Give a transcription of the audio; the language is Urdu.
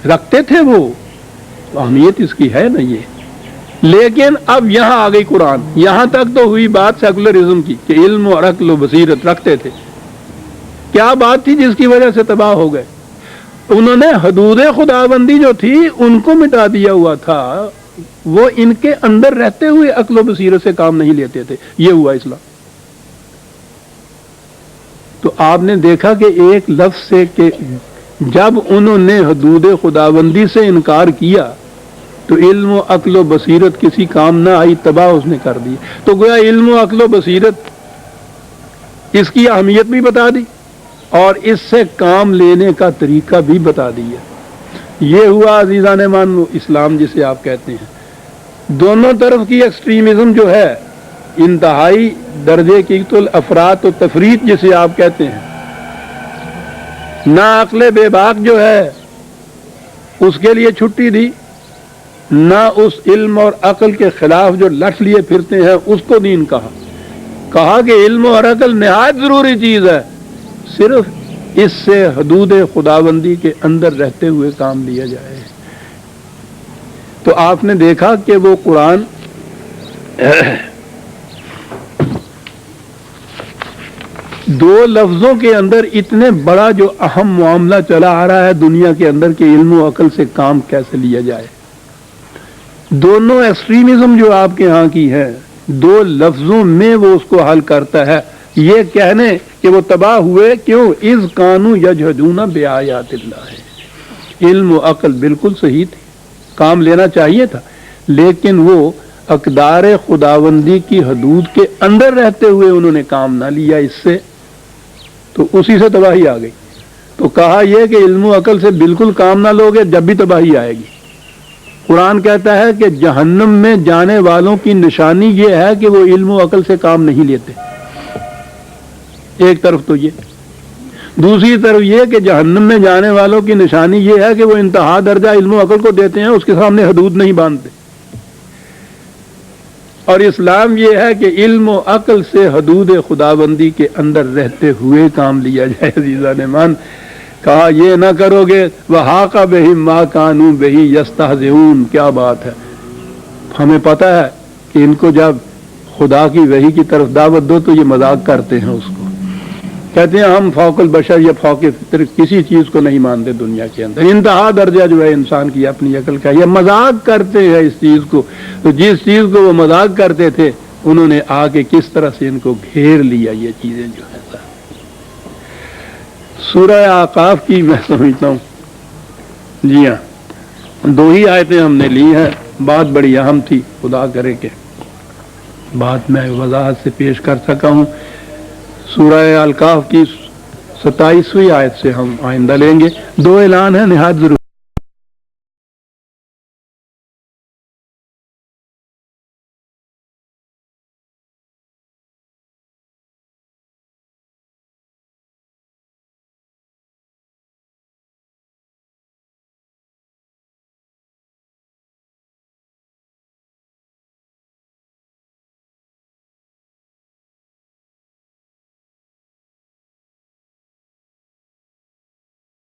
رکھتے تھے وہ، تو اہمیت اس کی ہے نا یہ۔ لیکن اب یہاں آ گئی قرآن، یہاں تک تو ہوئی بات سیکولرزم کی کہ علم اور عقل و بصیرت رکھتے تھے، کیا بات تھی جس کی وجہ سے تباہ ہو گئے؟ انہوں نے حدود خداوندی جو تھی ان کو مٹا دیا ہوا تھا، وہ ان کے اندر رہتے ہوئے عقل و بصیرت سے کام نہیں لیتے تھے، یہ ہوا اسلام۔ تو آپ نے دیکھا کہ ایک لفظ سے کہ جب انہوں نے حدود خداوندی سے انکار کیا تو علم و عقل و بصیرت کسی کام نہ آئی، تباہ اس نے کر دی۔ تو گویا علم و عقل و بصیرت اس کی اہمیت بھی بتا دی اور اس سے کام لینے کا طریقہ بھی بتا دیا۔ یہ ہوا عزیزان مان اسلام جسے آپ کہتے ہیں۔ دونوں طرف کی ایکسٹریمزم جو ہے، انتہائی درجے کی تو افراط و تفریط جسے آپ کہتے ہیں، نہ عقل بے باک جو ہے اس کے لیے چھٹی دی، نہ اس علم اور عقل کے خلاف جو لٹ لیے پھرتے ہیں اس کو دین کہا کہ علم اور عقل نہایت ضروری چیز ہے، صرف اس سے حدود خداوندی کے اندر رہتے ہوئے کام لیا جائے۔ تو آپ نے دیکھا کہ وہ قرآن دو لفظوں کے اندر اتنے بڑا جو اہم معاملہ چلا آ رہا ہے دنیا کے اندر کہ علم و عقل سے کام کیسے لیا جائے، دونوں ایکسٹریمزم جو آپ کے ہاں کی ہے، دو لفظوں میں وہ اس کو حل کرتا ہے۔ یہ کہنے کہ وہ تباہ ہوئے کیوں؟ اذ کانوا یجحدون بآیات اللہ، علم و عقل بالکل صحیح تھی، کام لینا چاہیے تھا، لیکن وہ اقدار خداوندی کی حدود کے اندر رہتے ہوئے انہوں نے کام نہ لیا، اس سے تو اسی سے تباہی آ گئی۔ تو کہا یہ کہ علم و عقل سے بالکل کام نہ لوگے جب بھی تباہی آئے گی۔ قرآن کہتا ہے کہ جہنم میں جانے والوں کی نشانی یہ ہے کہ وہ علم و عقل سے کام نہیں لیتے، ایک طرف تو یہ، دوسری طرف یہ کہ جہنم میں جانے والوں کی نشانی یہ ہے کہ وہ انتہا درجہ علم و عقل کو دیتے ہیں، اس کے سامنے حدود نہیں باندھتے۔ اور اسلام یہ ہے کہ علم و عقل سے حدود خداوندی کے اندر رہتے ہوئے کام لیا جائے۔ عزیزان مان، کہا یہ نہ کرو گے وحاق بہم ما کانوا بہ یستہزئون، کیا بات ہے۔ ہمیں پتہ ہے کہ ان کو جب خدا کی وحی کی طرف دعوت دو تو یہ مذاق کرتے ہیں، اس کو کہتے ہیں ہم فوق البشر یا فوق فطرت کسی چیز کو نہیں مانتے دنیا کے اندر، انتہا درجہ جو ہے انسان کی اپنی عقل کا، یہ مذاق کرتے ہیں اس چیز کو۔ تو جس چیز کو وہ مذاق کرتے تھے انہوں نے آ کے کس طرح سے ان کو گھیر لیا، یہ چیزیں جو ہے۔ سورہ اعقاف کی میں سمجھتا ہوں، جی ہاں، دو ہی آیتیں ہم نے لی ہیں، بات بڑی اہم تھی، خدا کرے کہ بات میں وضاحت سے پیش کر سکا ہوں۔ سورہ اعقاف کی 27ویں آیت سے ہم آئندہ لیں گے۔ دو اعلان ہیں نہایت ضروری۔